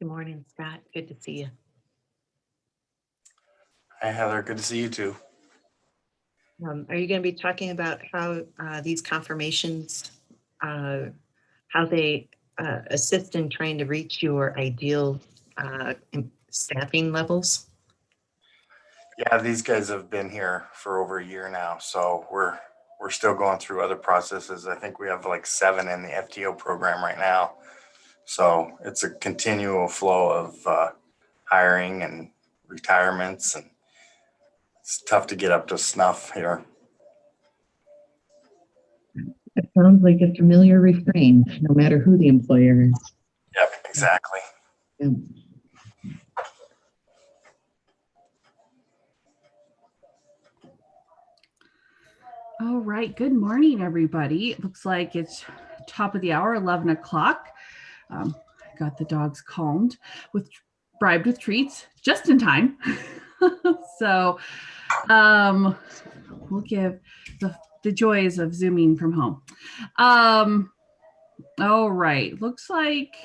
Good morning, Scott. Good to see you. Hi, Heather. Good to see you too. Are you going to be talking about how these confirmations, how they assist in trying to reach your ideal staffing levels? Yeah, these guys have been here for over a year now, so we're still going through other processes. I think we have like 7 in the FTO program right now, so it's a continual flow of hiring and retirements, and it's tough to get up to snuff here. It sounds like a familiar refrain, no matter who the employer is. Yep, exactly. Yeah. All right. Good morning, everybody. It looks like it's top of the hour, 11 o'clock. Got the dogs calmed bribed with treats just in time. So we'll give the joys of Zooming from home. All right. Looks like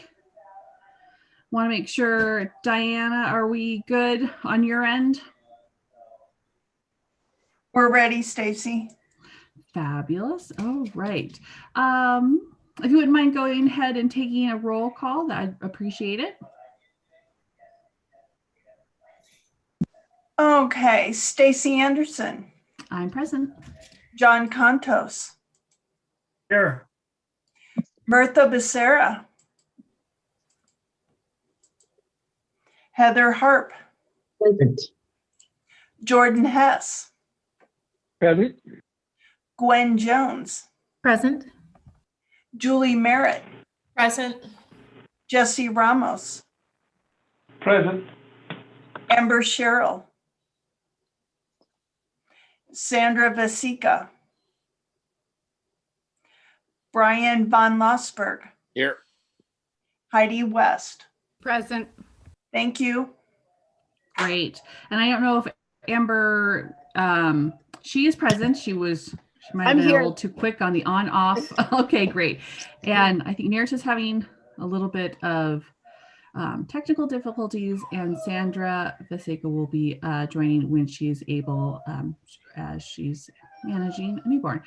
want to make sure, Diana, are we good on your end? We're ready, Stacy. Fabulous. All right. If you wouldn't mind going ahead and taking a roll call, I'd appreciate it. Okay, Stacy Anderson. I'm present. John Contos. Here. Bertha Becerra. Heather Harp. Present. Jordan Hess. Present. Gwen Jones. Present. Julie Merritt. Present. Jesse Ramos. Present. Amber Sherrill. Sandra Vasica. Brian Von Lossberg. Here. Heidi West. Present. Thank you. Great. And I don't know if Amber, she is present. She might have been a little too quick on the on off. Okay, great. And I think Neris is having a little bit of technical difficulties, and Sandra Vasica will be joining when she's able, as she's managing a newborn.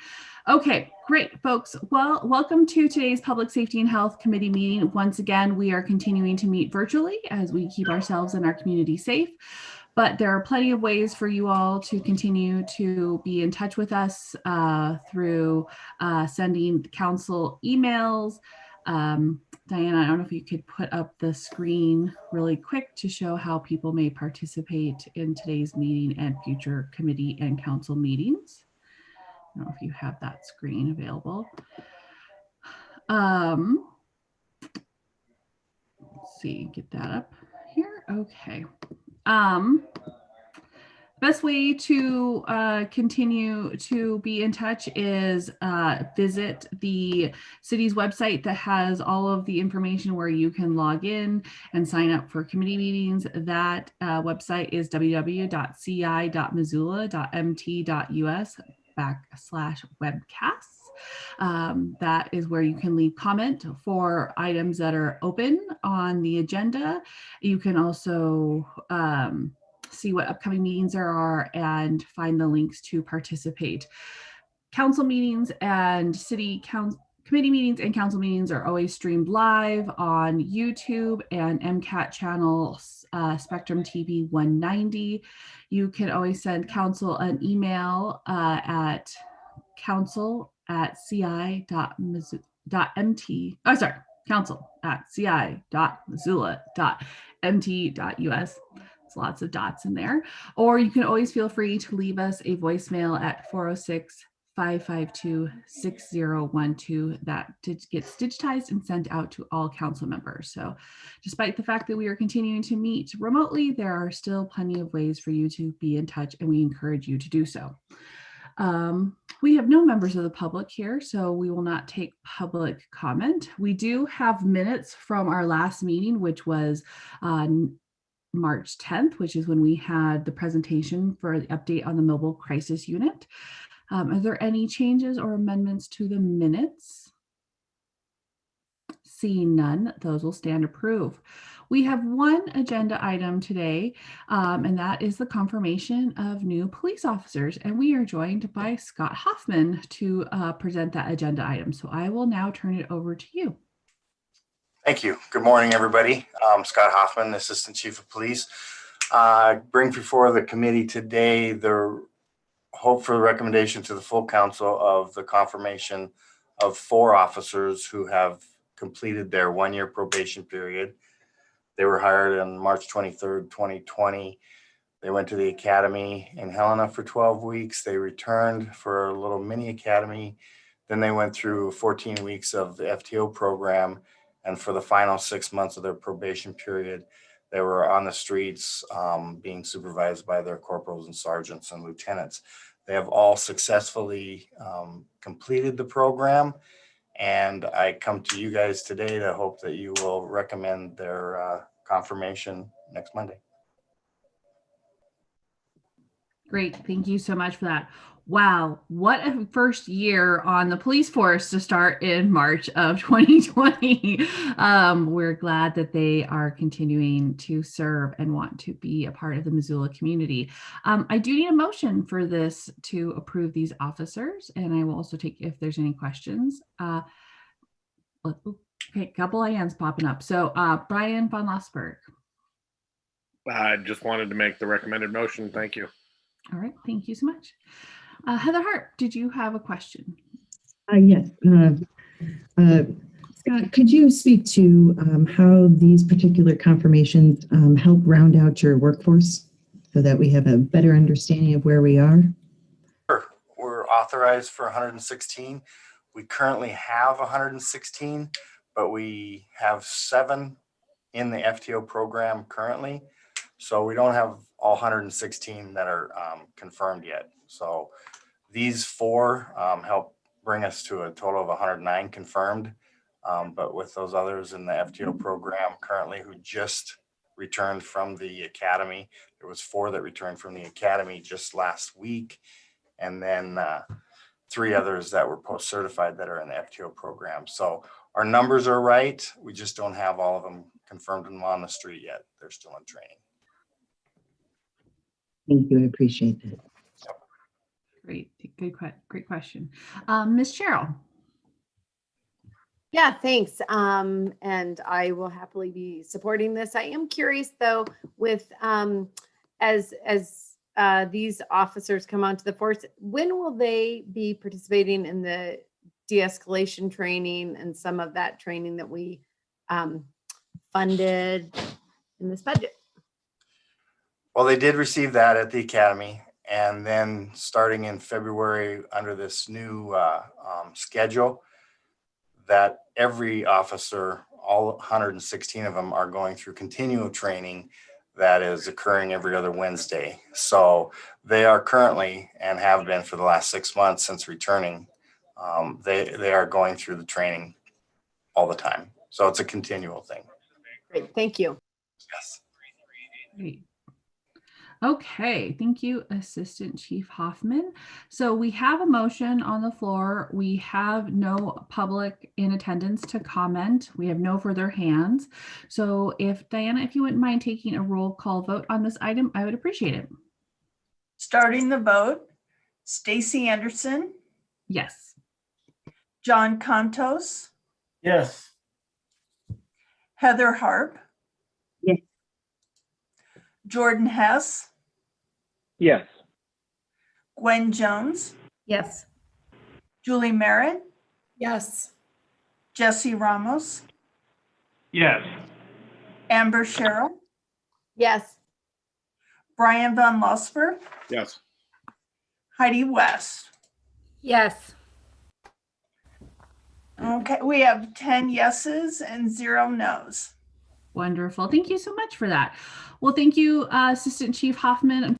Okay, great, folks. Well, welcome to today's Public Safety and Health Committee meeting. Once again, we are continuing to meet virtually as we keep ourselves and our community safe. But there are plenty of ways for you all to continue to be in touch with us through sending council emails. Diana, I don't know if you could put up the screen really quick to show how people may participate in today's meeting and future committee and council meetings. I don't know if you have that screen available. Let's see, get that up here. Okay. Best way to continue to be in touch is visit the city's website that has all of the information where you can log in and sign up for committee meetings. That website is www.ci.missoula.mt.us/webcasts. That is where you can leave comment for items that are open on the agenda. You can also see what upcoming meetings there are and find the links to participate. Council meetings and city committee meetings and council meetings are always streamed live on YouTube and MCAT channel Spectrum TV 190. You can always send council an email at council@ci.missoula.mt.us. Lots of dots in there. Or you can always feel free to leave us a voicemail at 406-552-6012 that gets digitized and sent out to all council members. So despite the fact that we are continuing to meet remotely, there are still plenty of ways for you to be in touch, and we encourage you to do so. We have no members of the public here, so we will not take public comment. We do have minutes from our last meeting, which was March 10th, which is when we had the presentation for the update on the mobile crisis unit. Are there any changes or amendments to the minutes? Seeing none, those will stand approved. We have one agenda item today, and that is the confirmation of new police officers. And we are joined by Scott Hoffman to present that agenda item. So I will now turn it over to you. Thank you. Good morning, everybody. Scott Hoffman, Assistant Chief of Police. Bring before the committee today the hope for the recommendation to the full council of the confirmation of 4 officers who have completed their 1-year probation period. They were hired on March 23rd, 2020. They went to the academy in Helena for 12 weeks. They returned for a little mini academy. Then they went through 14 weeks of the FTO program. And for the final 6 months of their probation period, they were on the streets being supervised by their corporals and sergeants and lieutenants. They have all successfully completed the program. And I come to you guys today to hope that you will recommend their confirmation next Monday. Great. Thank you so much for that. Wow. What a first year on the police force to start in March of 2020. We're glad that they are continuing to serve and want to be a part of the Missoula community. I do need a motion for this to approve these officers, and I will also take if there's any questions. Okay, a couple of hands popping up. So Brian von Lossberg. I just wanted to make the recommended motion. Thank you. All right. Thank you so much. Heather Hart, did you have a question? Yes. Scott, could you speak to how these particular confirmations help round out your workforce so that we have a better understanding of where we are? Sure. We're authorized for 116. We currently have 116, but we have 7 in the FTO program currently. So we don't have all 116 that are confirmed yet. So these 4 help bring us to a total of 109 confirmed. But with those others in the FTO program currently who just returned from the academy, there was 4 that returned from the academy just last week. And then 3 others that were post-certified that are in the FTO program. So our numbers are right. We just don't have all of them confirmed and on the street yet. They're still in training. Thank you. I appreciate that. Great. Great question. Ms. Cheryl. Yeah, thanks. And I will happily be supporting this. I am curious though, with as these officers come onto the force, when will they be participating in the de-escalation training and some of that training that we funded in this budget? Well, they did receive that at the academy, and then starting in February under this new schedule, that every officer, all 116 of them, are going through continual training that is occurring every other Wednesday. So they are currently, and have been for the last 6 months since returning, they are going through the training all the time. So it's a continual thing. Great, thank you. Yes. Great. Okay, thank you, Assistant Chief Hoffman. So we have a motion on the floor. We have no public in attendance to comment. We have no further hands. So if Diana, if you wouldn't mind taking a roll call vote on this item, I would appreciate it. Starting the vote, Stacy Anderson, Yes. John Contos, Yes. Heather Harp. Yes. Jordan Hess, Yes. Gwen Jones, Yes. Julie Merritt, Yes. Jesse Ramos, Yes. Amber Sherrill, Yes. Brian von Lossberg, Yes. Heidi West. Yes. Okay, we have 10 yeses and 0 nos. Wonderful. Thank you so much for that. Well, thank you, Assistant Chief Hoffman.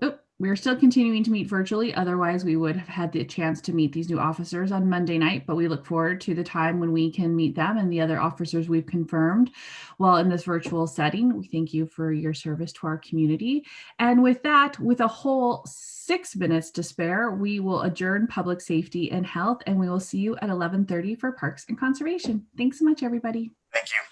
Oh, We're still continuing to meet virtually. Otherwise, we would have had the chance to meet these new officers on Monday night, but we look forward to the time when we can meet them and the other officers we've confirmed while in this virtual setting. We thank you for your service to our community. And with that, with a whole 6 minutes to spare, we will adjourn public safety and health, and we will see you at 11:30 for Parks and Conservation. Thanks so much, everybody. Thank you.